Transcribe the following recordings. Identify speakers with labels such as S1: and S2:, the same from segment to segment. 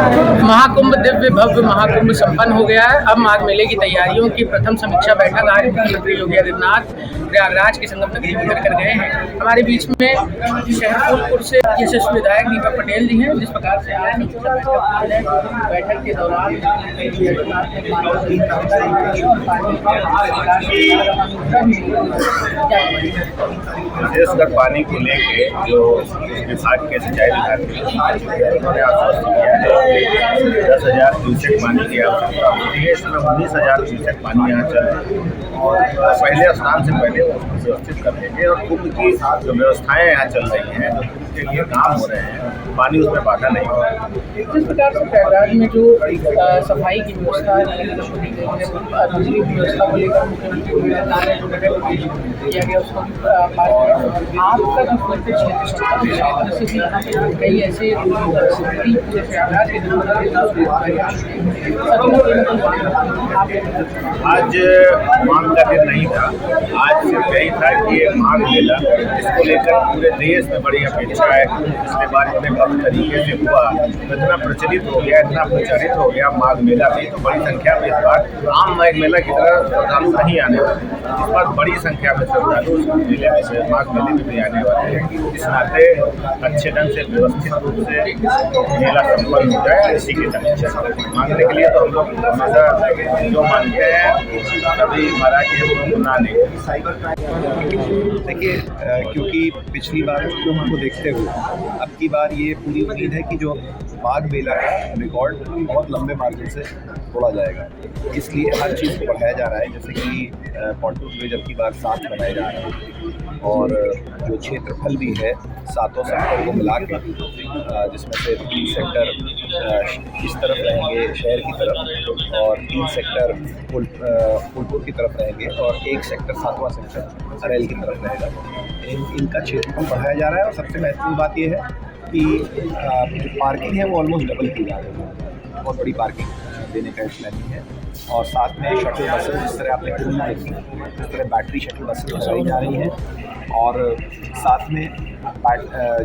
S1: महाकुंभ दिव्य भव्य महाकुंभ संपन्न हो गया है। अब माघ मेले की तैयारियों की प्रथम समीक्षा बैठक आज मुख्यमंत्री योगी आदित्यनाथ प्रयागराज के संगम नगरी में कर गए हैं। हमारे बीच में शहर फूलपुर से यशस्वी विधायक दीपक पटेल जी हैं। जिस प्रकार से आज बैठक के दौरान
S2: विशेषकर पानी को लेके जो विभाग के सिंचाई विभाग ने आश्वस्त किया है 10,000 क्यूसेक पानी की आवश्यकता होती है। इसमें 19,000 क्यूसेक पानी यहाँ चल रहा है और पहले स्नान से पहले उसको व्यवस्थित कर देंगे और कुंभ की जो व्यवस्थाएं यहाँ चल रही हैं, जो कुंभ के लिए काम हो रहे हैं, पानी उसमें बाधा नहीं होगा।
S1: जिस प्रकार से प्रयागराज में जो सफाई की व्यवस्था बिजली की व्यवस्था को लेकर मुख्यमंत्री किया गया उसको आपका जो पूरे क्षेत्र कई ऐसे प्रयागराज के
S2: आज माघ का दिन नहीं था, आज सिर्फ यही था कि ये माघ मेला इसको लेकर पूरे देश में बड़ी अपेक्षा है। पिछले बार इतने भव्य तरीके से हुआ, इतना प्रचलित हो गया, इतना प्रचारित हो गया माघ मेला भी, तो बड़ी संख्या में इस बार आम माघ मेला की तरह श्रद्धालु नहीं आने वाले। इस बार बड़ी संख्या में श्रद्धालु मेले में से माघ मेले में भी आने वाले हैं। इस नाते अच्छे ढंग से व्यवस्थित रूप से मेला संपन्न हो जाए, इसी की समीक्षा मांगने के लिए तो हम लोग हमेशा जो मानते हैं तभी महाराज जी हमको मना नहीं।
S3: देखिए, क्योंकि पिछली बार को देखते हुए अब की बार ये पूरी उम्मीद है कि जो माघ मेला है रिकॉर्ड बहुत लंबे मार्जिन से तोड़ा जाएगा। इसलिए हर चीज़ को बढ़ाया जा रहा है, जैसे कि पॉन्टून ब्रिज अब की बार 7 बनाए जा रहे हैं और जो क्षेत्रफल भी है 7 सेक्टर को मिला के, जिसमें से 3 सेक्टर इस तरफ रहेंगे शहर की तरफ और 3 सेक्टर फूलपुर की तरफ रहेंगे और 1 सेक्टर 7वां सेक्टर अरेल की तरफ रहेगा। इनका क्षेत्रफल बढ़ाया जा रहा है और सबसे महत्वपूर्ण बात यह है कि जो पार्किंग है वो ऑलमोस्ट डबल की जा रही है। बहुत बड़ी पार्किंग देने का प्लानिंग है और साथ में शटल बसेस, जिस तरह आपने खुद देखी, इस तरह बैटरी शटल बसेस लगाई जा रही हैं और साथ में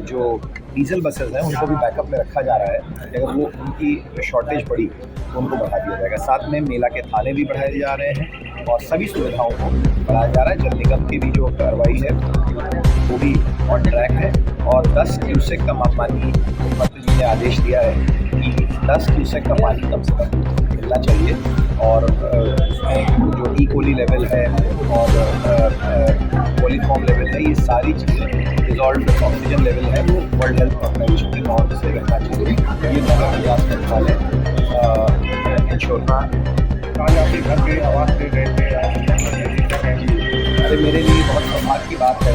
S3: जो डीजल बसेस हैं उनको भी बैकअप में रखा जा रहा है। अगर वो उनकी शॉर्टेज बढ़ी तो उनको बढ़ा दिया जाएगा। साथ में मेला के थाने भी बढ़ाए जा रहे हैं और सभी सुविधाओं को बढ़ाया जा रहा है। जल निगम की भी जो कार्रवाई है वो भी ऑन ट्रैक है और 10 क्यूसेक का पानी मुख्यमंत्री जी ने आदेश दिया है कि 10 क्यूसेक का पानी कम से कम मिलना चाहिए और उसमें जो ई कोली लेवल है और कोलीफॉर्म लेवल है, ये सारी चीज़ें डिजॉल्व ऑक्सीजन लेवल है वो वर्ल्ड हेल्थ ऑर्गेनाइजेशन की नॉर्म से रहना चाहिए। ये दोनों प्रयास करने वाले इंश्योर।
S2: आज आपके घर के आवाज़ दे रहे थे,
S3: अरे मेरे लिए बहुत सौभाग्य की बात है।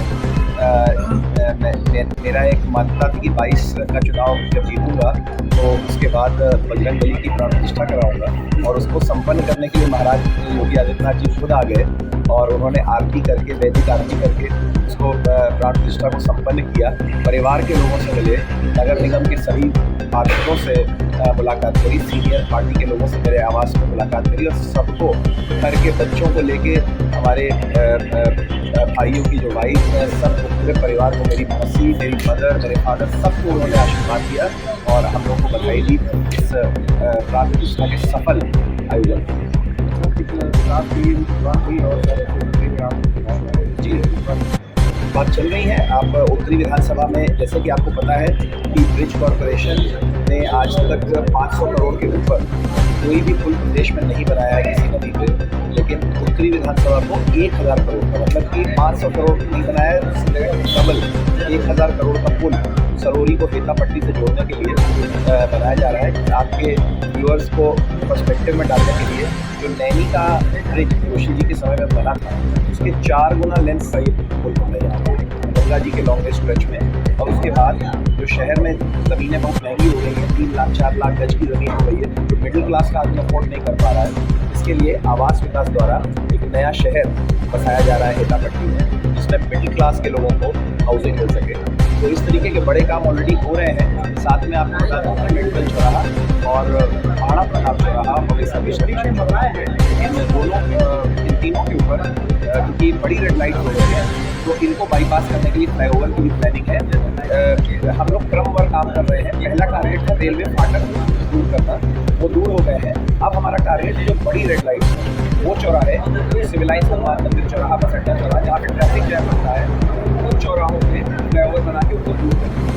S3: मेरा एक मान्यता थी कि 22 का चुनाव जब जीतूंगा तो उसके बाद बजरंग बली की प्राण प्रतिष्ठा कराऊंगा और उसको संपन्न करने के लिए महाराज योगी आदित्यनाथ जी खुद आ गए और उन्होंने आरती करके, वैदिक आरती करके उसको प्राण प्रतिष्ठा को संपन्न किया। परिवार के लोगों से मिले, नगर निगम के सभी पार्षदों से मुलाकात करी, सीनियर पार्टी के लोगों से मेरे आवास में मुलाकात करी और सबको, घर के बच्चों को लेके हमारे भाइयों की जो वाइफ है, सब पूरे परिवार को, मेरी मौसी, मेरी मदर, मेरे फादर, सबको उन्होंने आशीर्वाद दिया और हम लोग को बधाई दी इस प्राण प्रतिष्ठा के सफल आयोजन जी। बात चल रही है आप उत्तरी विधानसभा में, जैसे कि आपको पता है कि ब्रिज कॉरपोरेशन ने आज तक 500 करोड़ के ऊपर कोई भी पुल प्रदेश में नहीं बनाया है किसी नदी पे, लेकिन उत्तरी विधानसभा को 1000 करोड़ का, मतलब कि 500 करोड़ नहीं बनाया है, डबल 1000 करोड़ का पुल सरोरी को हेतापट्टी से जोड़ने के लिए बनाया जा रहा है। आपके व्यूअर्स को पर्सपेक्टिव में डालने के लिए जो नैनी का ब्रिज जोशी जी के समय में बना था उसके 4 गुना लेंथ का ये पुल बनाया जा रहा है गंगा जी के लॉन्गेस्ट स्ट्रेच में। और उसके बाद जो शहर में ज़मीनें बहुत महंगी हो गई हैं, 3 लाख 4 लाख गज की ज़मीन हो गई है, जो मिडिल क्लास का आदमी अफोर्ड नहीं कर पा रहा है, इसके लिए आवास विकास द्वारा एक नया शहर बसाया जा रहा है हेतापट्टी में, जिसमें मिडिल क्लास के लोगों को हाउसिंग मिल सके। तो इस तरीके के बड़े काम ऑलरेडी हो रहे हैं। साथ में आपको बता दूँ कि मेडिकल चौराहा और भाड़ा प्रताप चौराहा इन तीनों के ऊपर क्योंकि बड़ी रेड लाइट हो रही है तो इनको बाईपास करने के लिए फ्लाईओवर की भी प्लानिंग है। हम लोग क्रमवार काम कर रहे हैं। पहला टारगेट है रेलवे फाटक करना वो दूर हो गए हैं। अब हमारा टारगेट जो बड़ी रेड लाइट है वो चौराहे, सिविल लाइन्स हनुमान मंदिर चौराहा, बस अड्डा चौराहा, जहाँ पे ट्रैफिक जैम होता है, उन चौराहों पे फ्लाईओवर बना के उनको दूर करना।